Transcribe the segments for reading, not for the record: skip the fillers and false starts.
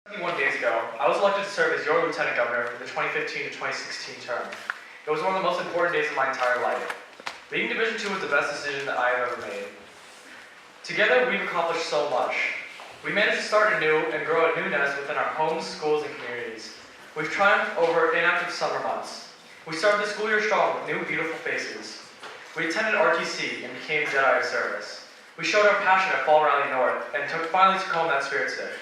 71 days ago, I was elected to serve as your Lieutenant Governor for the 2015 to 2016 term. It was one of the most important days of my entire life. Leading Division 2 was the best decision that I have ever made. Together, we've accomplished so much. We managed to start anew and grow a new nest within our homes, schools, and communities. We've triumphed over inactive summer months. We started the school year strong with new, beautiful faces. We attended RTC and became Jedi of Service. We showed our passion at Fall Rally North and finally took home that Spirit Stick.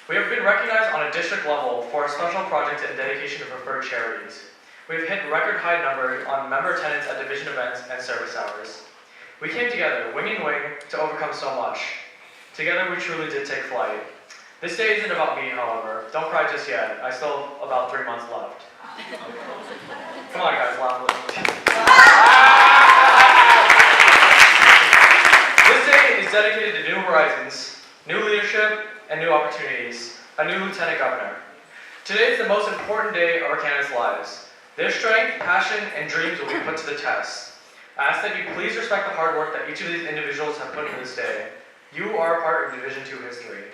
We have been recognized on a district level for our special project and dedication to preferred charities. We have hit record high numbers on member attendance at division events and service hours. We came together, wing and wing, to overcome so much. Together we truly did take flight. This day isn't about me, however. Don't cry just yet. I still have about 3 months left. Come on, guys, laugh with me. This day is dedicated to new horizons, new leadership, and new opportunities. A new Lieutenant Governor. Today is the most important day of our candidates' lives. Their strength, passion, and dreams will be put to the test. I ask that you please respect the hard work that each of these individuals have put into this day. You are a part of Division 2 history.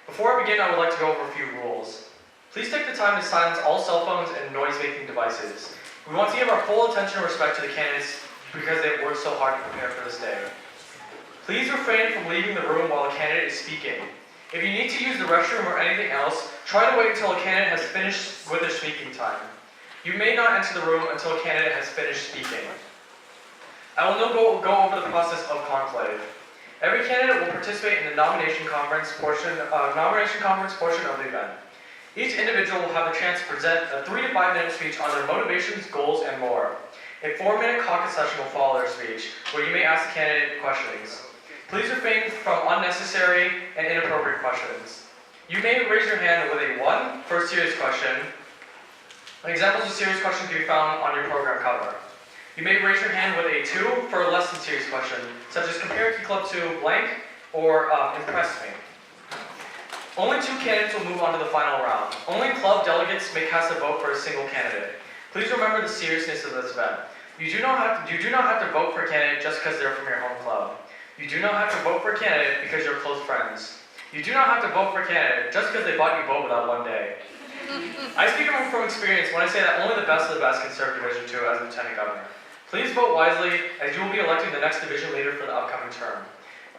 Before I begin, I would like to go over a few rules. Please take the time to silence all cell phones and noise-making devices. We want to give our full attention and respect to the candidates because they have worked so hard to prepare for this day. Please refrain from leaving the room while a candidate is speaking. If you need to use the restroom or anything else, try to wait until a candidate has finished with their speaking time. You may not enter the room until a candidate has finished speaking. I will now go over the process of Conclave. Every candidate will participate in the nomination conference portion of the event. Each individual will have the chance to present a 3 to 5 minute speech on their motivations, goals, and more. A 4-minute caucus session will follow their speech, where you may ask the candidate questions. Please refrain from unnecessary and inappropriate questions. You may raise your hand with a 1 for a serious question. Examples of serious questions can be found on your program cover. You may raise your hand with a 2 for a less than serious question, such as compare Key Club to blank or impress me. Only 2 candidates will move on to the final round. Only club delegates may cast a vote for a single candidate. Please remember the seriousness of this event. You do not have to vote for a candidate just because they're from your home club. You do not have to vote for a candidate because you're close friends. You do not have to vote for a candidate just because they bought you vote without one day. I speak from experience when I say that only the best of the best can serve Division 2 as Lieutenant Governor. Please vote wisely, as you will be electing the next division leader for the upcoming term.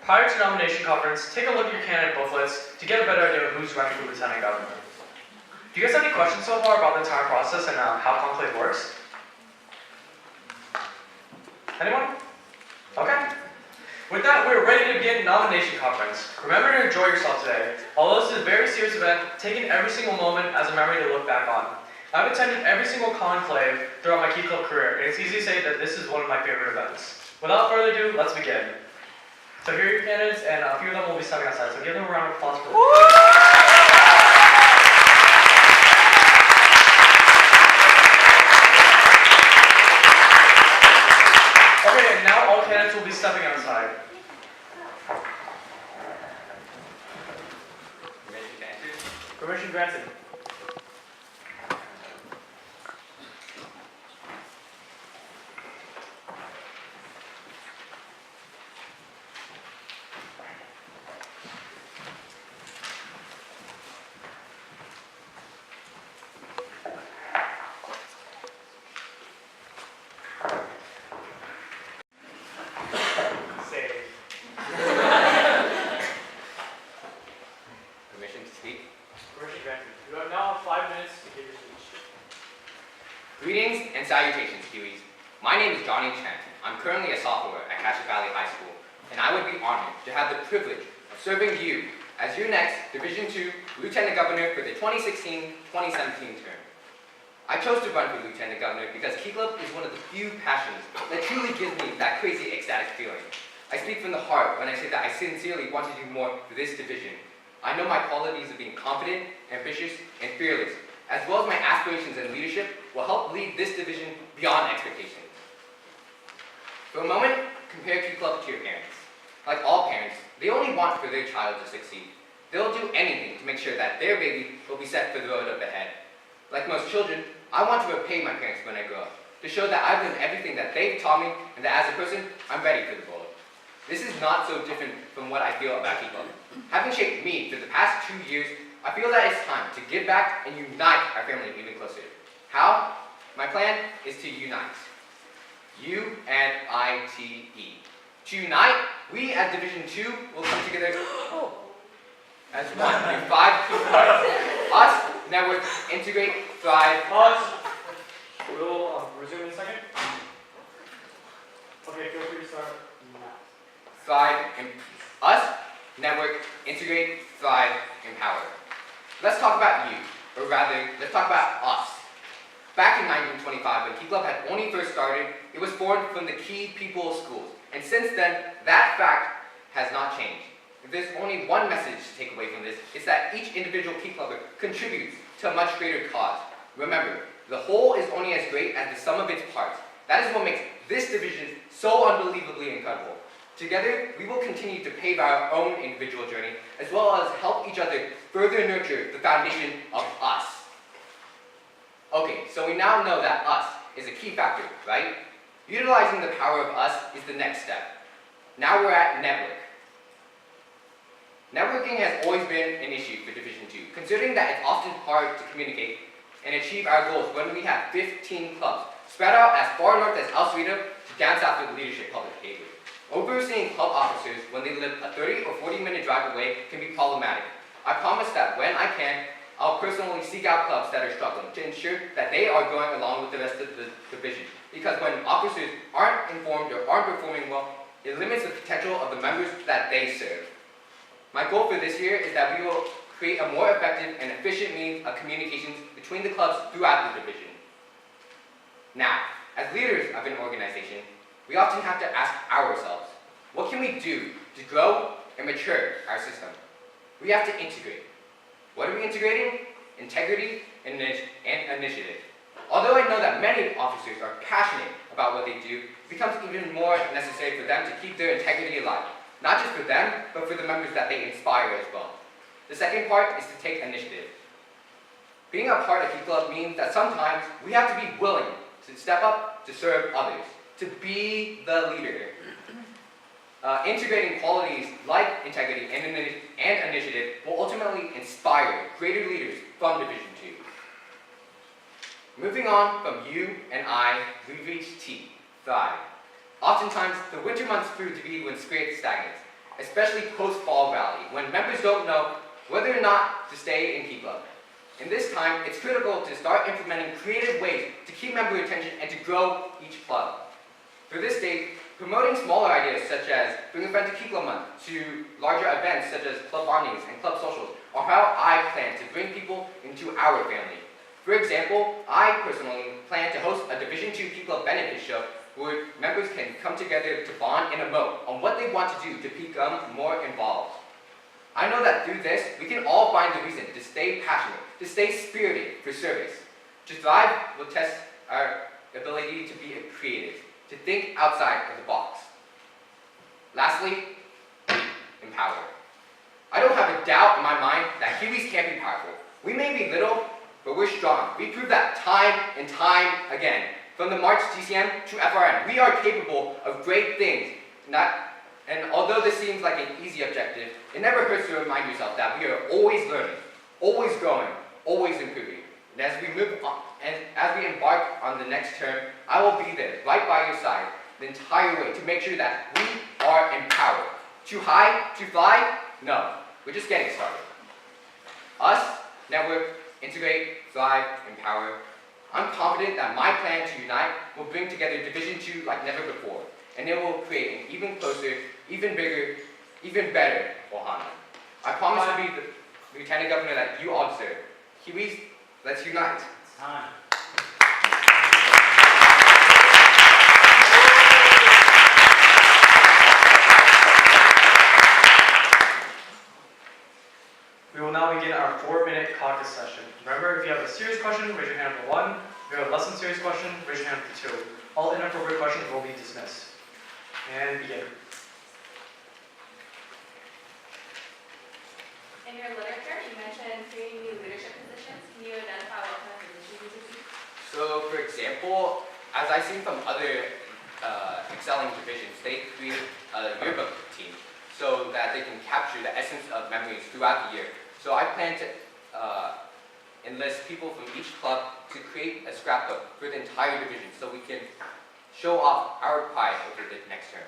Prior to nomination conference, take a look at your candidate booklets to get a better idea of who's running for Lieutenant Governor. Do you guys have any questions so far about the entire process and how Conclave works? Anyone? Okay. With that, we're ready to begin nomination conference. Remember to enjoy yourself today. Although this is a very serious event, take in every single moment as a memory to look back on. I've attended every single conclave throughout my Key Club career, and it's easy to say that this is one of my favorite events. Without further ado, let's begin. So here are your candidates, and a few of them will be stepping outside, so give them a round of applause for them. Okay, and now all candidates will be stepping outside. Permission granted. You have now 5 minutes to give your speech. Greetings and salutations, Kiwis. My name is Johnny Chen. I'm currently a sophomore at Cassia Valley High School, and I would be honored to have the privilege of serving you as your next Division 2 Lieutenant Governor for the 2016-2017 term. I chose to run for Lieutenant Governor because Key Club is one of the few passions that truly gives me that crazy ecstatic feeling. I speak from the heart when I say that I sincerely want to do more for this division. I know my qualities of being confident, ambitious, and fearless, as well as my aspirations and leadership, will help lead this division beyond expectations. For a moment, compare Key Club to your parents. Like all parents, they only want for their child to succeed. They'll do anything to make sure that their baby will be set for the road up ahead. Like most children, I want to repay my parents when I grow up, to show that I've learned everything that they've taught me, and that as a person, I'm ready for the world. This is not so different from what I feel about Key Club. Having shaped me for the past 2 years, I feel that it's time to give back and unite our family even closer. How? My plan is to unite. U-N-I-T-E. To unite, we as Division 2 will come together as one through 5 key parts. Us, network, integrate, thrive. Pause. We'll resume in a second. Okay, feel free to start now. Thrive, us, network, integrate, thrive, empower. Let's talk about you, or rather, let's talk about us. Back in 1925, when Key Club had only first started, it was formed from the key people of schools. And since then, that fact has not changed. If there's only one message to take away from this, it's that each individual Key Clubber contributes to a much greater cause. Remember, the whole is only as great as the sum of its parts. That is what makes this division so unbelievably incredible. Together, we will continue to pave our own individual journey, as well as help each other further nurture the foundation of us. Okay, so we now know that us is a key factor, right? Utilizing the power of us is the next step. Now we're at network. Networking has always been an issue for Division 2, considering that it's often hard to communicate and achieve our goals when we have 15 clubs, spread out as far north as Alsweda to down south with leadership public behavior. Overseeing club officers when they live a 30 or 40-minute drive away can be problematic. I promise that when I can, I'll personally seek out clubs that are struggling to ensure that they are going along with the rest of the division. Because when officers aren't informed or aren't performing well, it limits the potential of the members that they serve. My goal for this year is that we will create a more effective and efficient means of communications between the clubs throughout the division. Now, as leaders of an organization, we often have to ask ourselves, what can we do to grow and mature our system? We have to integrate. What are we integrating? Integrity and initiative. Although I know that many officers are passionate about what they do, it becomes even more necessary for them to keep their integrity alive. Not just for them, but for the members that they inspire as well. The second part is to take initiative. Being a part of Key Club means that sometimes we have to be willing to step up to serve others, to be the leader. Integrating qualities like integrity and initiative will ultimately inspire greater leaders from Division 2. Moving on from you and I, we reach T, thrive. Oftentimes, the winter months prove to be when spirit stagnates, especially post-fall rally, when members don't know whether or not to stay in Key Club. In this time, it's critical to start implementing creative ways to keep member attention and to grow each club. For this day, promoting smaller ideas such as Bring a Friend to Key Club Month to larger events such as club bondings and club socials are how I plan to bring people into our family. For example, I personally plan to host a Division 2 Key Club benefit show where members can come together to bond and emote on what they want to do to become more involved. I know that through this, we can all find the reason to stay passionate, to stay spirited for service. To thrive will test our ability to be creative, to think outside of the box. Lastly, empower. I don't have a doubt in my mind that Kiwis can be powerful. We may be little, but we're strong. We prove that time and time again. From the March TCM to FRN, we are capable of great things. And although this seems like an easy objective, it never hurts to remind yourself that we are always learning, always growing, always improving. And as we move on, and as we embark on the next term, I will be there, right by your side, the entire way to make sure that we are empowered. Too high? Too fly? No, we're just getting started. Us, network, integrate, thrive, empower. I'm confident that my plan to unite will bring together Division 2 like never before, and it will create an even closer, even bigger, even better Ohana. I promise to be the Lieutenant Governor that you all deserve. Kiwis, let's unite. Time. We will now begin our 4-minute caucus session. Remember, if you have a serious question, raise your hand for 1. If you have a less than serious question, raise your hand for 2. All inappropriate questions will be dismissed. And begin. In your literature, you mentioned creating new leadership positions. Can you identify what kind of positions you would be? So, for example, as I've seen from other excelling divisions, they create a yearbook team so that they can capture the essence of memories throughout the year. So I plan to enlist people from each club to create a scrapbook for the entire division so we can show off our pride over the next term.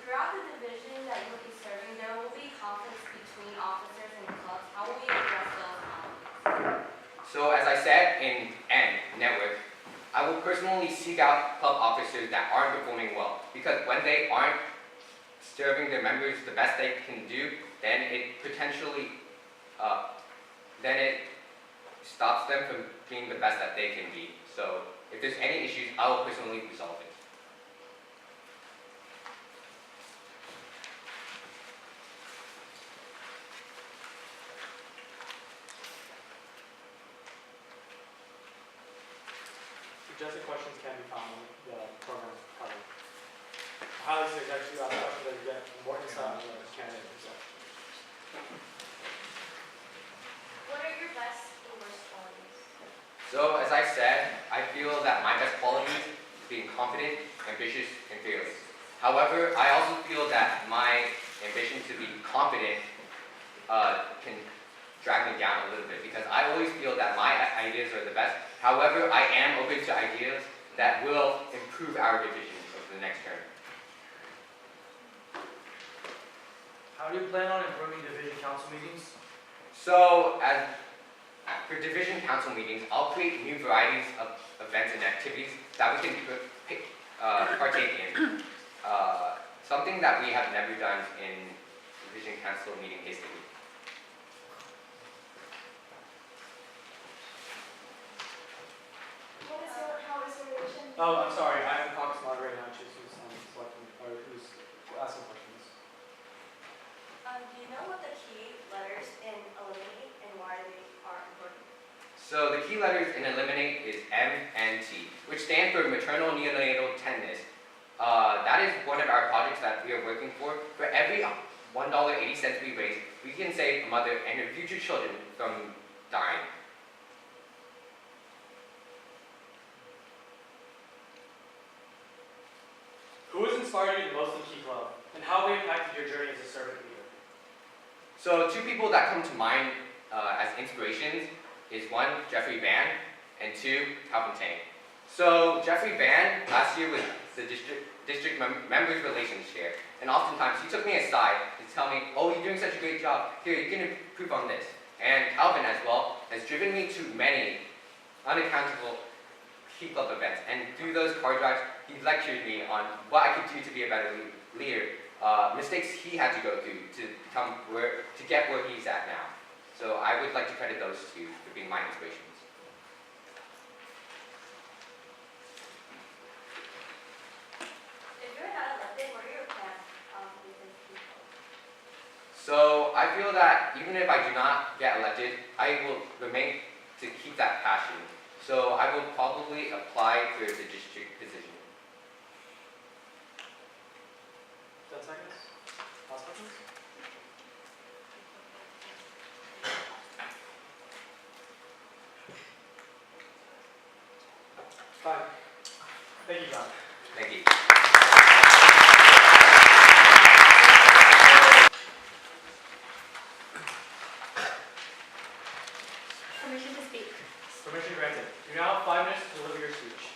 Throughout the division that you will be serving, there will be conflicts between officers and clubs. How will you address those conflicts? So as I said in network, I will personally seek out club officers that aren't performing well, because when they aren't serving their members the best they can do, then it potentially then it stops them from being the best that they can be. So if there's any issues, I will personally resolve it. Suggested questions can be found in the program cover. I highly suggest you ask questions that you get more insight on the candidate himself. What are your best and worst qualities? So as I said, I feel that my best qualities is being confident, ambitious, and fearless. However, I also feel that my ambition to be confident can drag me down a little bit, because I always feel that my ideas are the best. However, I am open to ideas that will improve our division over the next term. How do you plan on improving division council meetings? So, for division council meetings, I'll create new varieties of events and activities that we can partake in. Something that we have never done in division council meeting history. Oh, I'm sorry. I'm the caucus moderator now. Choose who's selecting or who's asking questions. Do you know what the key letters in eliminate and why they are important? So the key letters in eliminate is M and T, which stand for maternal neonatal tetanus. That is one of our projects that we are working for. For every $1.80 we raise, we can save a mother and her future children from dying. Who has inspired you the most in Key Club, and how have they impacted your journey as a servant leader? So two people that come to mind as inspirations is one, Jeffrey Van, and two, Calvin Tang. So Jeffrey Van last year was the district members relations chair, and oftentimes he took me aside to tell me, oh, you're doing such a great job, here, you can improve on this. And Calvin as well has driven me to many unaccountable Key Club events, and through those car drives, he lectured me on what I could do to be a better leader, mistakes he had to go through to get where he's at now. So I would like to credit those two for being my inspirations. If you're not elected, what are your plans within Key Club? So I feel that even if I do not get elected, I will remain to keep that passion. So I will probably apply for the district position. 10 seconds. Last questions? Fine. Thank you, John. Thank you. Permission to speak. Permission granted. You now have 5 minutes to deliver your speech.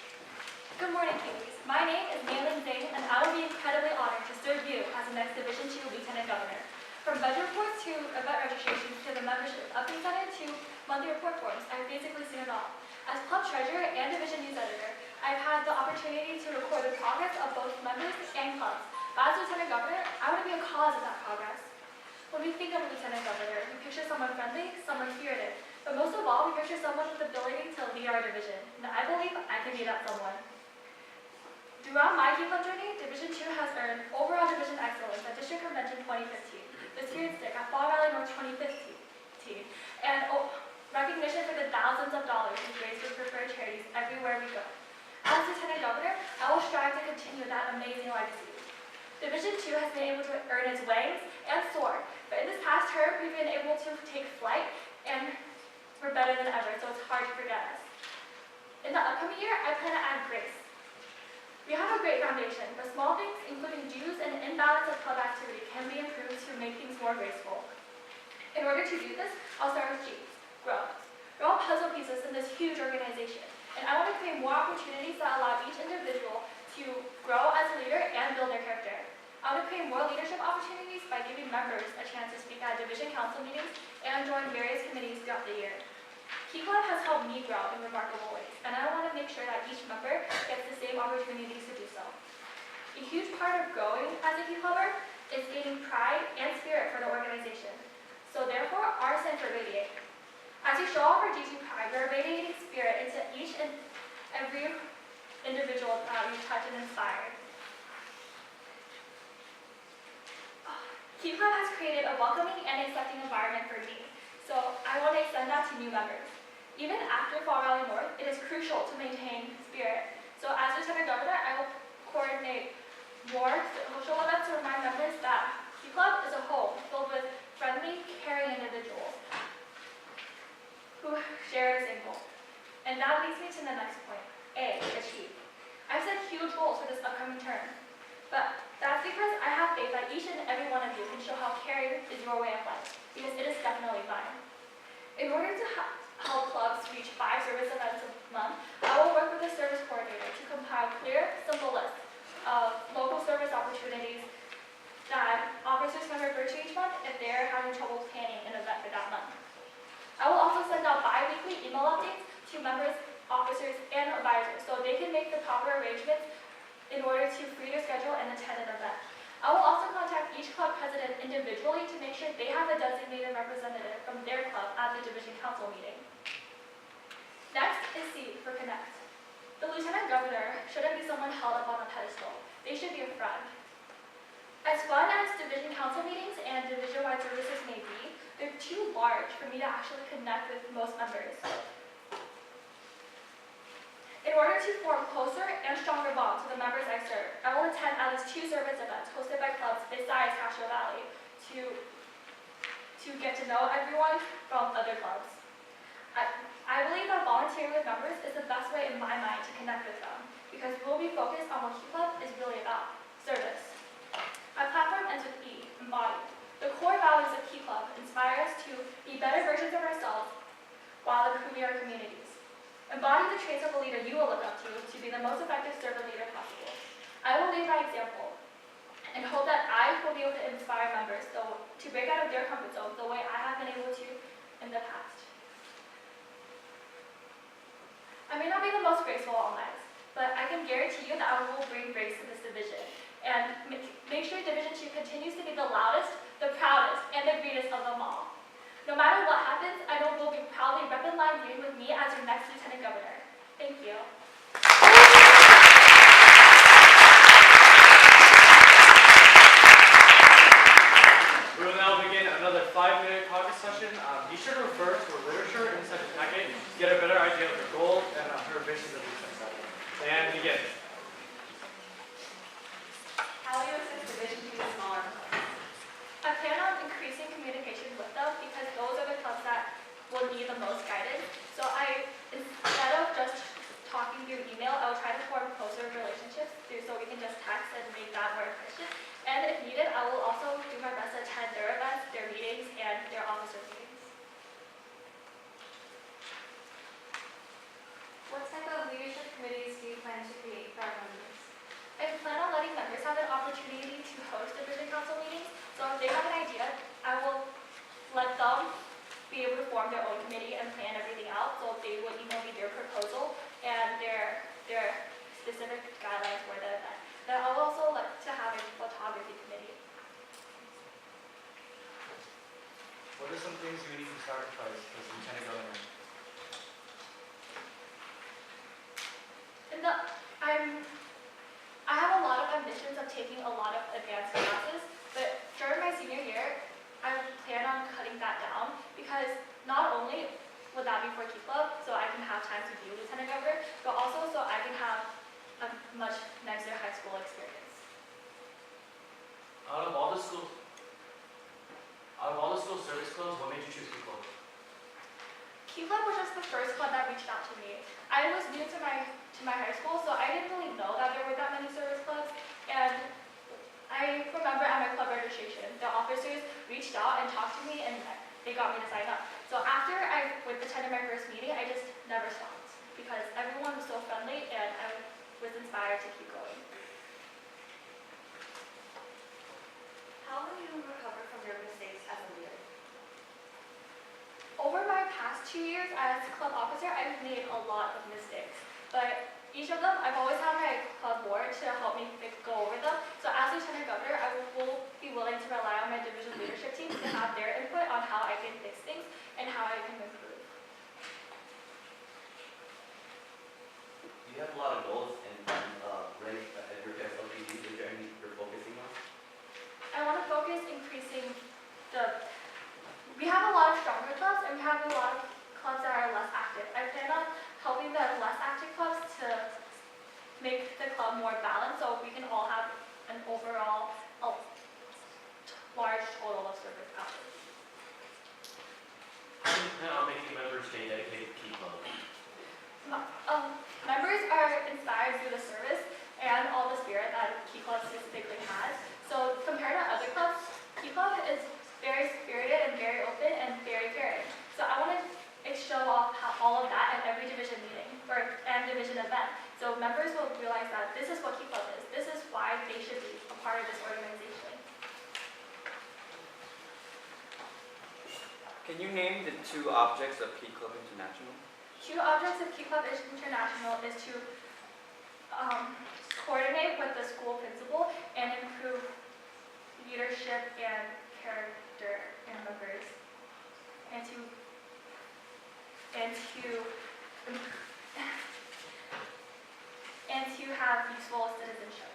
Good morning, Kiwis. My name is Maylin Zane, and I will be incredibly honored to serve you as the next Division II Lieutenant Governor. From budget reports to event registrations to the membership update center to monthly report forms, I've basically seen it all. As club treasurer and division news editor, I've had the opportunity to record the progress of both members and clubs. But as Lieutenant Governor, I want to be a cause of that progress. When we think of a Lieutenant Governor, we picture someone friendly, someone spirited, but most of all, we picture someone with the ability to lead our division. And I believe I can be that someone. Throughout my Key Club journey, Division II has earned overall division excellence at District Convention 2015, the Spirit Stick at Fall Valley North 2015, and recognition for the thousands of dollars we've raised for preferred charities everywhere we go. As Lieutenant Governor, I will strive to continue that amazing legacy. Division II has been able to earn its wings and soar, but in this past term, we've been able to take flight, and we're better than ever, so it's hard to forget us. In the upcoming year, I plan to add grace. We have a great foundation, but small things, including dues and imbalance of club activity, can be improved to make things more graceful. In order to do this, I'll start with G, grow. We're all puzzle pieces in this huge organization, and I want to create more opportunities that allow each individual to grow as a leader and build their character. I want to create more leadership opportunities by giving members a chance to speak at division council meetings and join various committees throughout the year. Key Club has helped me grow in remarkable ways, and I want to make sure that each member gets the same opportunities to do so. A huge part of growing as a Key Clubber is gaining pride and spirit for the organization. So therefore, R stands for radiate. As we show off our G2 pride, we're radiating spirit into each and every individual that we touch and inspire. Key Club has created a welcoming and accepting environment for me, so I want to extend that to new members. Even after Fall Rally North, it is crucial to maintain spirit. So as Lieutenant Governor, I will coordinate more social events to remind members that Key Club is a home filled with friendly, caring individuals who share the same goal. And that leads me to the next point, A, achieve. I've set huge goals for this upcoming term, but that's because I have faith that each and every one of you can show how caring is your way of life, because it is definitely mine. In order to help clubs reach 5 service events a month, I will work with the service coordinator to compile clear, simple lists of local service opportunities that officers can refer to each month if they're having trouble planning an event for that month. I will also send out bi-weekly email updates to members, officers, and advisors so they can make the proper arrangements in order to free their schedule and attend an event. I will also contact each club president individually to make sure they have a designated representative from their club at the division council meeting. Next is C for connect. The Lieutenant Governor shouldn't be someone held up on a pedestal. They should be a friend. As fun as division council meetings and division-wide services may be, they're too large for me to actually connect with most members. In order to form closer and stronger bonds with the members I serve, I will attend at least 2 service events hosted by clubs besides Castro Valley to get to know everyone from other clubs. I believe that volunteering with members is the best way in my mind to connect with them, because we'll be focused on what Key Club is really about, service. My platform ends with E, embody. The core values of Key Club inspire us to be better versions of ourselves while improving our communities. Embody the traits of a leader you will look up to be the most effective servant leader possible. I will lead by example and hope that I will be able to inspire members to break out of their comfort zone the way I have been able to in the past. I may not be the most graceful all night, but I can guarantee you that I will bring grace to this division and make sure Division 2 continues to be the loudest, the proudest, and the greatest of them all. No matter what happens, I know we'll be proudly repping line green with me as your next Lieutenant Governor. Thank you. We will now begin another 5-minute caucus session. Be sure to refer to her literature inside the packet to get a better idea of her goals and her visions of each session. And begin. How will you assist Division 2 smaller clubs? I plan on increasing communication with them because those are the clubs that will need the most guidance. So instead of just talking through email, I will try to form closer relationships so we can just text and make that more efficient. And if needed, I will also do my best to attend their events, their meetings, and their officer meetings. What type of leadership committees do you plan to create for our members? I plan on letting members have an opportunity to host division council meetings. So if they have an idea, I will let them be able to form their own committee and plan everything out. So they will email me their proposal and their specific guidelines for the event. Then I will also like to have a photography committee. What are some things you need to sacrifice as Lieutenant Governor? I have a lot of ambitions of taking a lot of advanced classes, but during my senior year, I plan on cutting that down because not only would that be for Key Club, so I can have time to be Lieutenant Governor, but also so I can have a much nicer high school experience. Out of all the school service clubs, what made you choose Key Club? Key Club was just the first club that reached out to me. I was new to to my high school, so I didn't really know that there were that many service clubs. And I remember at my club registration, the officers reached out and talked to me, and they got me to sign up. So after I attended my first meeting, I just never stopped because everyone was so friendly, and I was inspired to keep going. How will you recover from your mistakes as a leader? Over my past 2 years as club officer, I've made a lot of mistakes, but each of them, I've always had my club board to help me go over them. So as Lieutenant Governor, I will be willing to rely on my division leadership team to have their input on how I can fix things and how I can improve. You have a lot of goals and range at your SLPD. Is there any you're focusing on? I want to focus increasing we have a lot of stronger clubs and we have a lot of clubs that are less active. I plan on helping the less active clubs to make the club more balanced so we can all have an overall large total of service hours. How do you plan on making members stay dedicated to Key Club? Members are inspired through the service and all the spirit that Key Club specifically has. So compared to other clubs, Key Club is very spirited and very open and very caring. So I want to show off all of that at every division meeting and division event. So members will realize that this is what Key Club is. This is why they should be a part of this organization. Can you name the 2 objects of Key Club International? 2 objects of Key Club International is to coordinate with the school principal and improve leadership and character in members, and to have useful citizenship.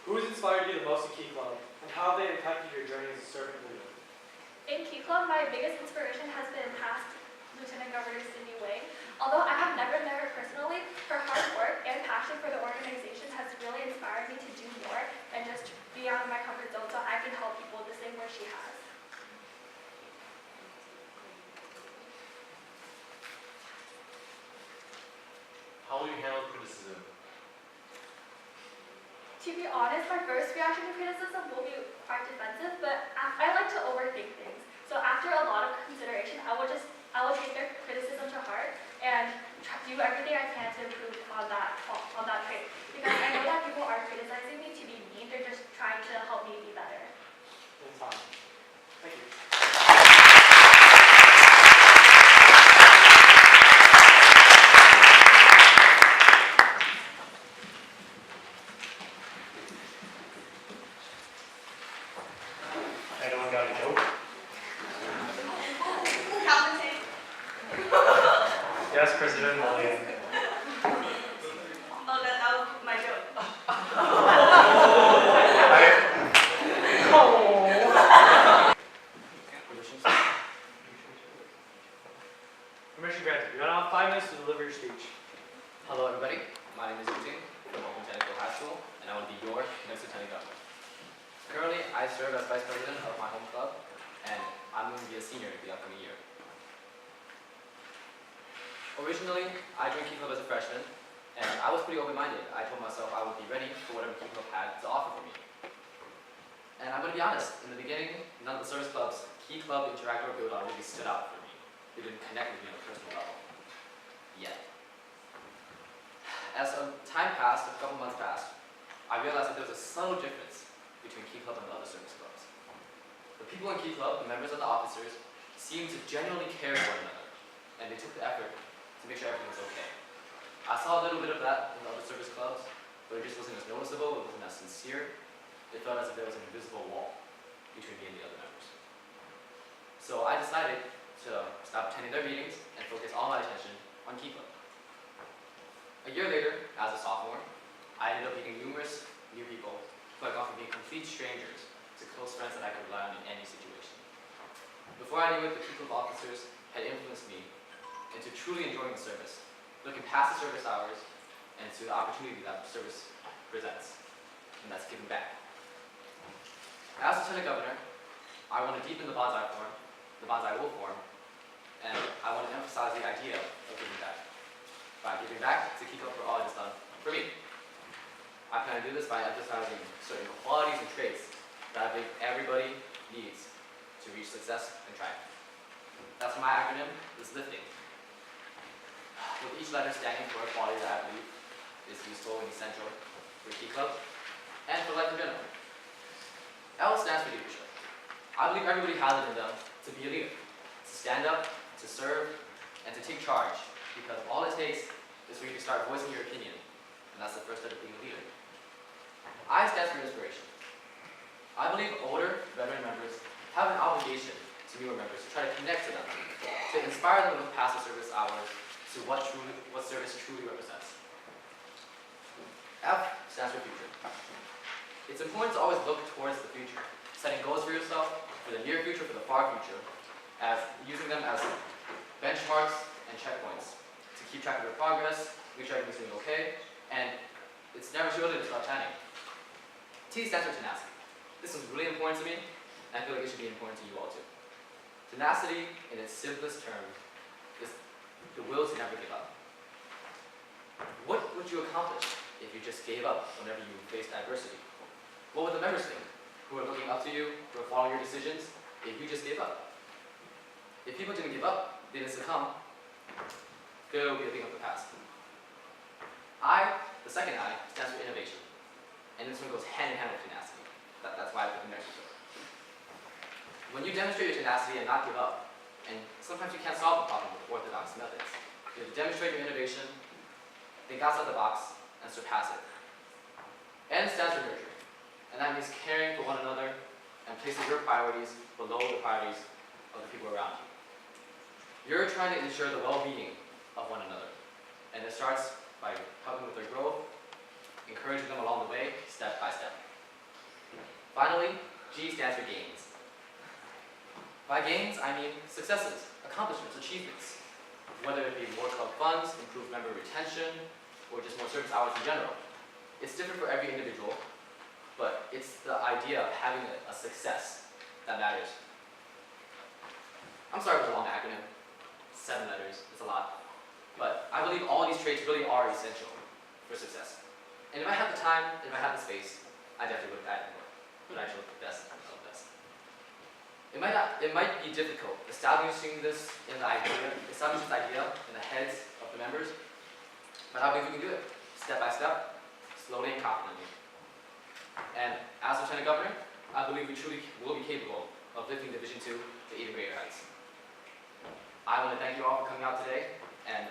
Who has inspired you the most in Key Club, and how have they impacted your journey as a servant leader? In Key Club, my biggest inspiration has been past Lieutenant Governor Cindy Wang. Although I have never met her personally, her hard work and passion for the organization has really inspired me to do more and just be out of my comfort zone so I can help people the same way she has. How will you handle criticism? To be honest, my first reaction to criticism will be quite defensive, but I like to overthink things. So after a lot of consideration, I will take their criticism to heart and do everything I can to improve on that trait. Because I know that people are criticizing me to be mean, they're just trying to help me be better. In time. Thank you. Anyone got a joke? Yes, President Mulligan. Oh, that was my joke. Permission granted. You have 5 minutes to deliver your speech. Hello everybody, my name is Eugene from Berkeley High School, and I will be your next Lieutenant Governor. Currently, I serve as Vice President of my home club, and I'm going to be a senior the upcoming year. Originally, I joined Key Club as a freshman, and I was pretty open-minded. I told myself I would be ready for whatever Key Club had to offer for me. And I'm going to be honest, in the beginning, none of the service clubs Key Club, Interact, or Build On really stood out for me. They didn't connect with me on a personal level. Yet. As time passed, a couple months passed, I realized that there was a subtle difference between Key Club and the other service clubs. The people in Key Club, the members and the officers, seemed to genuinely care for one another, and they took the effort to make sure everything was okay. I saw a little bit of that in the other service clubs, but it just wasn't as noticeable, it wasn't as sincere. It felt as if there was an invisible wall between me and the other members. So I decided to stop attending their meetings and focus all my attention on Key Club. A year later, as a sophomore, I ended up meeting numerous new people who had gone from being complete strangers to close friends that I could rely on in any situation. Before I knew it, the Key Club officers had influenced me into truly enjoying the service, looking past the service hours and to the opportunity that service presents, and that's giving back. As Lieutenant Governor, I want to deepen the bonds I will form, and I want to emphasize the idea of giving back. by giving back to keep up for all it has done for me. I plan to do this by emphasizing certain qualities and traits that I think everybody needs to reach success and triumph. That's my acronym, is lifting. With each letter standing for a quality that I believe is useful and essential for Key Club and for life in general. L stands for leadership. I believe everybody has it in them to be a leader, to stand up, to serve, and to take charge, because all it takes is for you to start voicing your opinion, and that's the first step of being a leader. I stands for inspiration. I believe older, veteran members have an obligation to newer members to try to connect to them, to inspire them with past service hours to what service truly represents. F stands for future. It's important to always look towards the future, setting goals for yourself, for the near future, for the far future, as using them as benchmarks and checkpoints to keep track of your progress, make sure everything's doing okay, and it's never too early to start planning. T stands for tenacity. This is really important to me, and I feel like it should be important to you all too. Tenacity, in its simplest term, is the will to never give up. What would you accomplish if you just gave up whenever you faced adversity? What would the members think, who are looking up to you, who are following your decisions, if you just gave up? If people didn't give up, they didn't succumb, go giving up the past. I, the second I, stands for innovation. And this one goes hand in hand with tenacity. That's why I put the next to it. When you demonstrate your tenacity and not give up, and sometimes you can't solve the problem with orthodox methods, you have to demonstrate your innovation, think outside the box, and surpass it. N stands for nurturing. And that means caring for one another and placing your priorities below the priorities of the people around you. You're trying to ensure the well-being of one another. And it starts by helping with their growth, encouraging them along the way, step by step. Finally, G stands for gains. By gains, I mean successes, accomplishments, achievements. Whether it be more club funds, improved member retention, or just more service hours in general. It's different for every individual, but it's the idea of having a success that matters. I'm sorry for the long acronym. 7 letters, it's a lot. But I believe all these traits really are essential for success. And if I had the time, if I had the space, I definitely would add more. But I chose the best of the best. It might be difficult establishing this in the idea, establishing this idea in the heads of the members, but I believe we can do it, step by step, slowly and confidently. And as Lieutenant Governor, I believe we truly will be capable of lifting Division II to even greater heights. I want to thank you all for coming out today, and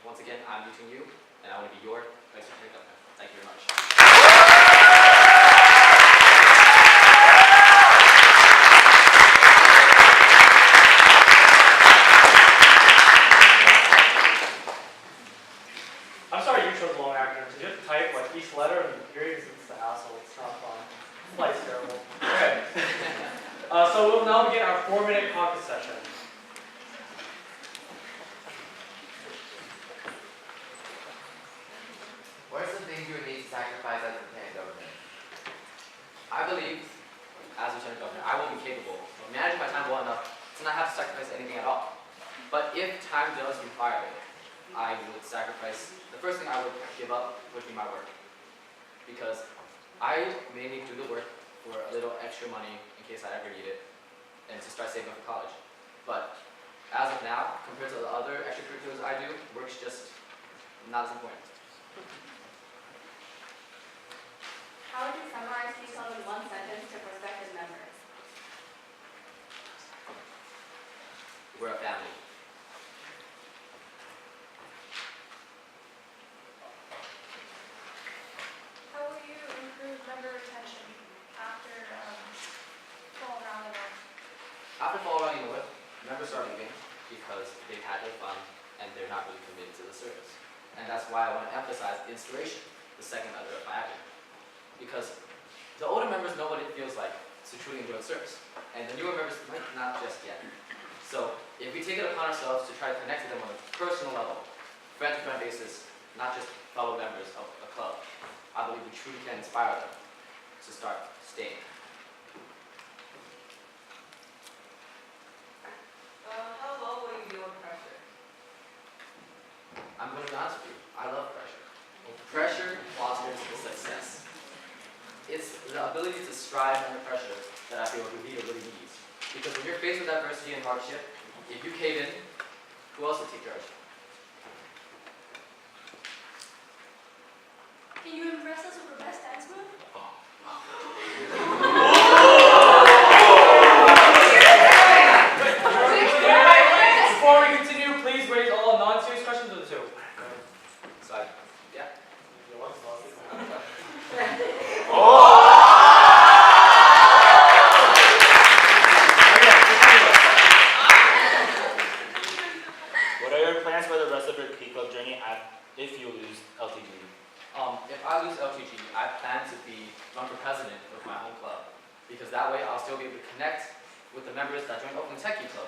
once again, I'm Lieutenant Yu, and I want to be your Vice Lieutenant Governor. Thank you very much. I'm sorry you chose the long acronyms. You have to type like each letter and the periods. It's the hassle. It's not fun. Life's terrible. Okay. So we'll now begin our 4-minute caucus session. What are some things you would need to sacrifice as Lieutenant Governor? I believe, as Lieutenant Governor, I will be capable of managing my time well enough to not have to sacrifice anything at all. But if time does require it, I would sacrifice, the first thing I would give up would be my work. Because I may need to do the work for a little extra money in case I ever need it, and to start saving up for college. But as of now, compared to the other extracurriculars I do, work's just not as important. How would you summarize Key Club in one sentence to prospective members? We're a family. How will you improve member retention after fall around again? After fall running with, members are leaving because they've had their fun and they're not really committed to the service. And that's why I want to emphasize inspiration, the second letter of my acronym. Because the older members know what it feels like to truly enjoy the service, and the newer members might not just yet. So if we take it upon ourselves to try to connect to them on a personal level, friend-to-friend basis, not just fellow members of a club, I believe we truly can inspire them to start staying. How well will you deal with pressure? I'm going to be honest with the ability to strive under pressure that I feel the leader really needs. Because when you're faced with adversity and hardship, if you cave in, who else will take care of you? Can you impress us with the best dance move? Before we continue, please raise all non-serious questions to the two. So yeah. What are your plans for the rest of your Key Club journey if you lose LTG? If I lose LTG, I plan to run for president of my own club. Because that way I'll still be able to connect with the members that joined Oakland Tech Key Club.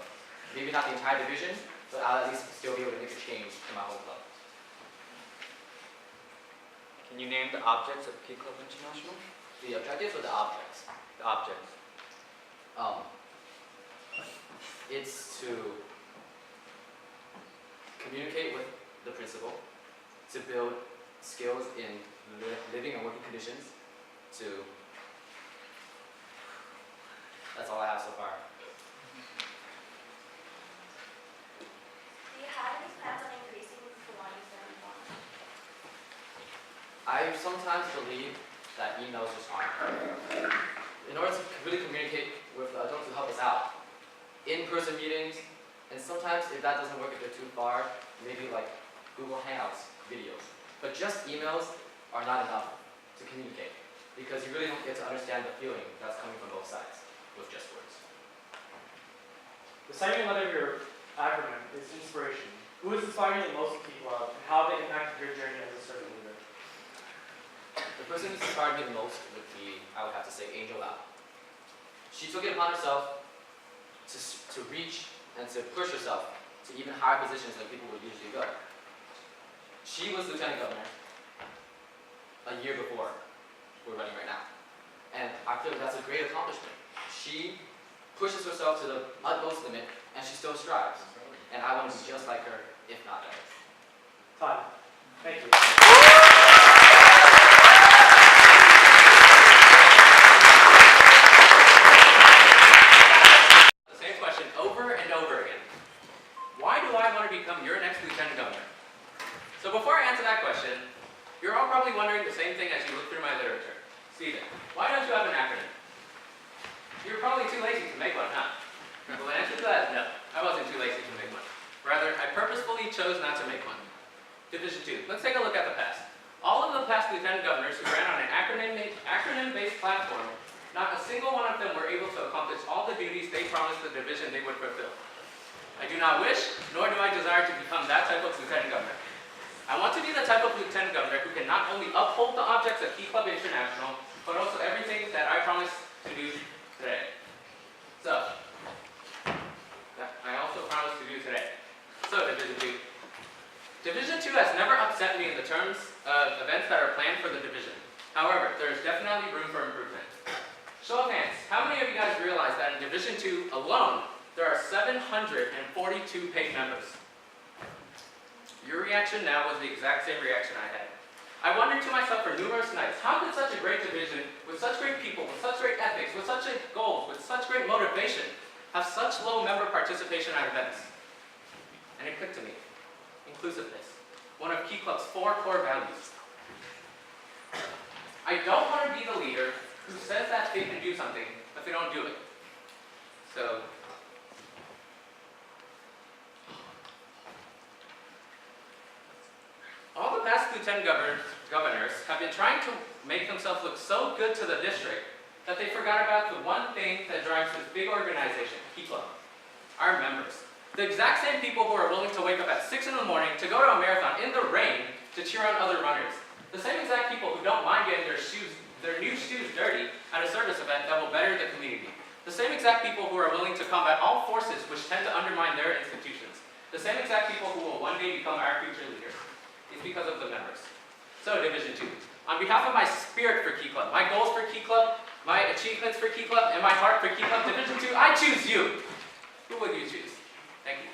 Maybe not the entire division, but I'll at least still be able to make a change in my whole club. Can you name the objects of Key Club International? The objectives or the objects? The objects. It's to communicate with the principal, to build skills in living and working conditions, that's all I have so far. Do you have any plans on increasing the volume of bond? I sometimes believe that emails just aren't. In order to really communicate with the adults who help us out, in-person meetings, and sometimes if that doesn't work, if they're too far, maybe like Google Hangouts videos. But just emails are not enough to communicate because you really don't get to understand the feeling that's coming from both sides with just words. The second letter of your acronym is inspiration. Who has inspired you the most in Key Club, and how have they impacted your journey as a servant leader? The person who inspired me the most would be, I would have to say, Angel Lau. She took it upon herself to reach and to push herself to even higher positions than people would usually go. She was lieutenant governor a year before we're running right now. And I feel that's a great accomplishment. She pushes herself to the utmost limit, and she still strives. And I want to be just like her, if not better. Time. Thank you. The same question over and over again. Why do I want to become your next lieutenant governor? So before I answer that question, you're all probably wondering the same thing as you look through my literature. Steven, why don't you have an acronym? You're probably too lazy to make one, huh? Well, the answer to that is no. I wasn't too lazy to make one. Rather, I purposefully chose not to make one. Division 2. Let's take a look at the past. All of the past lieutenant governors who ran on an acronym-based platform, not a single one of them were able to accomplish all the duties they promised the division they would fulfill. I do not wish, nor do I desire to become that type of lieutenant governor. I want to be the type of lieutenant governor who can not only uphold the objects of Key Club International, but also everything that I promised to do today. So, that I also promised to do today. So, Division 2. Division 2 has never upset me in the terms of events that are planned for the division. However, there is definitely room for improvement. Show of hands, how many of you guys realize that in Division 2 alone, there are 742 paid members? Your reaction now was the exact same reaction I had. I wondered to myself for numerous nights, how could such a great division, with such great people, with such great ethics, with such great goals, with such great motivation, have such low member participation at events? And it clicked to me. Inclusiveness. One of Key Club's 4 core values. I don't want to be the leader who says that they can do something, but they don't do it. So, all the past lieutenant governors have been trying to make themselves look so good to the district that they forgot about the one thing that drives this big organization, Key Club. Our members. The exact same people who are willing to wake up at 6 in the morning to go to a marathon in the rain to cheer on other runners. The same exact people who don't mind getting their new shoes dirty at a service event that will better the community. The same exact people who are willing to combat all forces which tend to undermine their institutions. The same exact people who will one day become our future leaders. It's because of the members. So, Division 2. On behalf of my spirit for Key Club, my goals for Key Club, my achievements for Key Club, and my heart for Key Club Division 2, I choose you. Who would you choose? Thank you.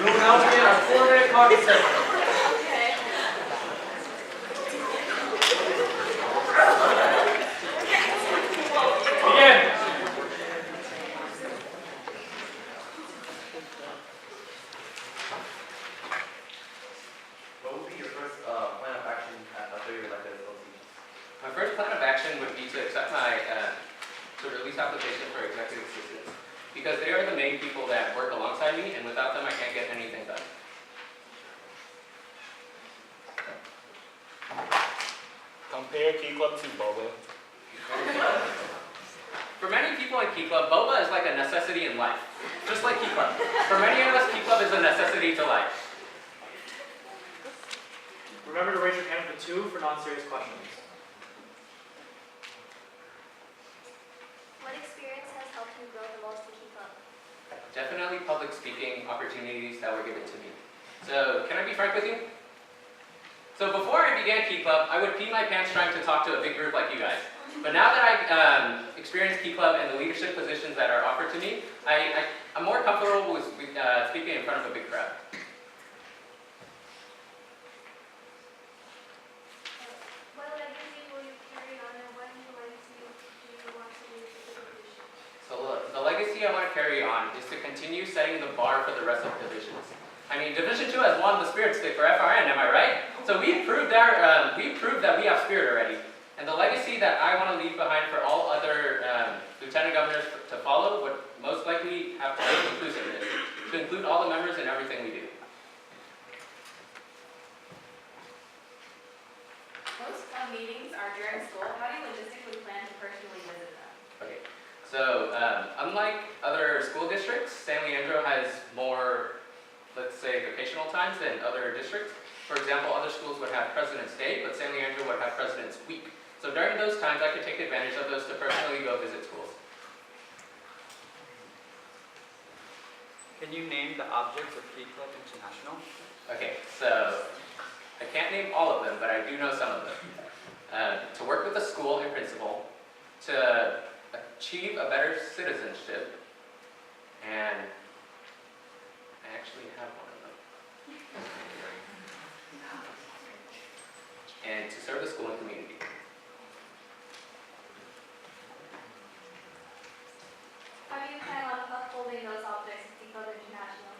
We will now begin our 4-minute caucus ceremony. Okay. Begin. What would be your first plan of action after you're elected as LT? My first plan of action would be to accept my release application for executive assistants, because they are the main people that work alongside me, and without them I can't get anything done. Compare Key Club to boba. For many people in Key Club, boba is like a necessity in life, just like Key Club. For many of us, Key Club is a necessity to life. Remember to raise your hand for 2 for non-serious questions. What experience has helped you grow the most in Key Club? Definitely public speaking opportunities that were given to me. So, can I be frank with you? So before I began Key Club, I would pee my pants trying to talk to a big group like you guys. But now that I've experienced Key Club and the leadership positions that are offered to me, I'm more comfortable with speaking in front of a big crowd. What legacy will you carry on and what new legacy do you want to leave to the division? So the legacy I want to carry on is to continue setting the bar for the rest of divisions. I mean, Division 2 has won the Spirit Stick for FRN, am I right? So we've proved that we have spirit already. And the legacy that I want to leave behind for all other lieutenant governors to follow would most likely have to do with inclusiveness, to include all the members in everything we do. Most club meetings are during school. How do you logistically plan to personally visit them? Okay, so unlike other school districts, San Leandro has more, let's say, vacational times than other districts. For example, other schools would have President's Day, but San Leandro would have President's Week. So during those times, I could take advantage of those to personally go visit schools. Can you name the objects of Key Club International? Okay, so I can't name all of them, but I do know some of them. To work with the school and principal, to achieve a better citizenship, and I actually have one of them. And to serve the school and community. How do you plan on upholding those objects of Key Club International?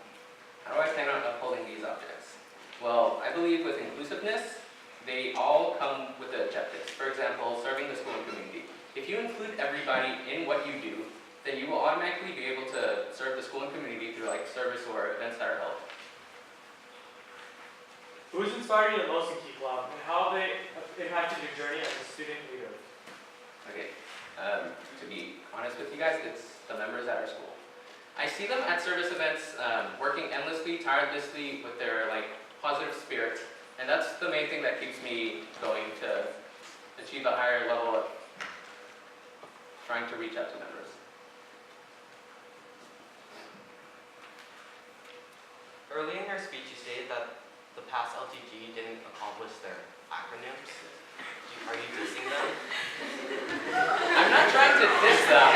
How do I plan on upholding these objects? Well, I believe with inclusiveness, they all come with objectives. For example, serving the school and community. If you include everybody in what you do, then you will automatically be able to serve the school and community through like service or events that are held. Who's inspired you the most in Key Club, and how have they impacted your journey as a student leader? Okay, to be honest with you guys, it's the members at our school. I see them at service events working endlessly, tirelessly with their positive spirit, and that's the main thing that keeps me going to achieve a higher level of trying to reach out to members. Early in your speech, you stated that the past LTG didn't accomplish their acronyms. Are you dissing them? I'm not trying to diss them.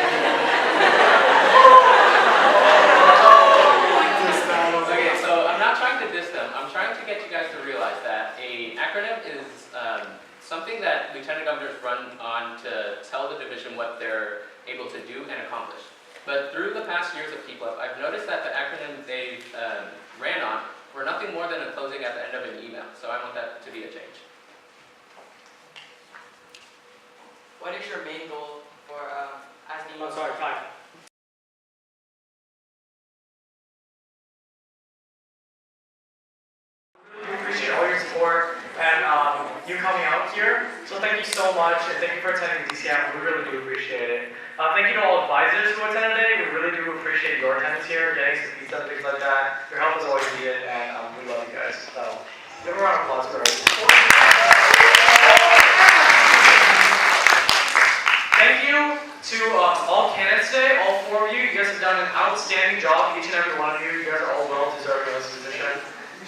Okay, so I'm not trying to diss them. I'm trying to get you guys to realize that an acronym is something that lieutenant governors run on to tell the division what they're able to do and accomplish. But through the past years of Key Club, I've noticed that the acronyms they ran on were nothing more than a closing at the end of an email. So I want that to be a change. What is your main goal for as the I'm sorry, time. We appreciate all your support and you coming out here. So thank you so much, and thank you for attending DCM. We really do appreciate it. Thank you to all advisors who attended today. We really do appreciate your attendance here, getting some pizza and things like that. Your help is always needed, and we love you guys. So give a round of applause for us. Thank you to all candidates today, all 4 of you. You guys have done an outstanding job, each and every one of you. You guys are all well deserving of this position.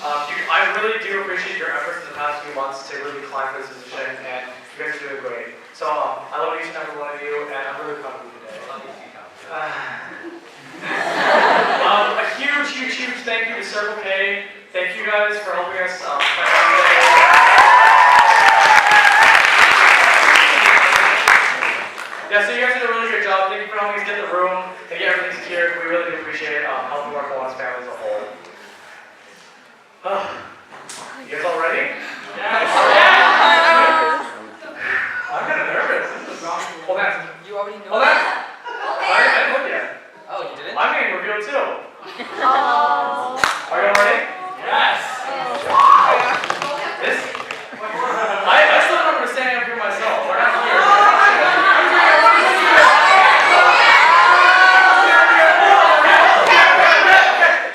I really do appreciate your efforts in the past few months to really climb for this position, and you guys are doing great. So I love each and every one of you, and I'm really proud of you today. A huge thank you to serve Circle K, thank you guys for helping us. Yeah, so you guys did a really good job. Thank you for helping us get the room and get everything secured. We really do appreciate helping our Kiwis family as a whole. You guys all ready? Yes. I'm kind of nervous. Hold on. You already know. Hold on. I didn't look yet. Oh, you didn't? I'm being revealed too. Oh. Are you all ready? Yes. This? I still don't understand up here myself. We're not here.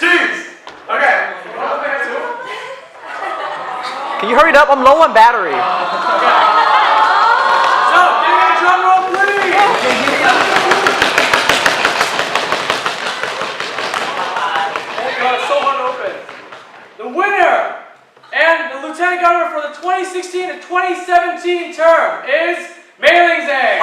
Jeez. Okay. Can you hurry it up? I'm low on battery. So, give me a drum roll, please. Oh God, it's so hard to open. The winner and the lieutenant governor for the 2016 to 2017 term is Mei Ling Zhang.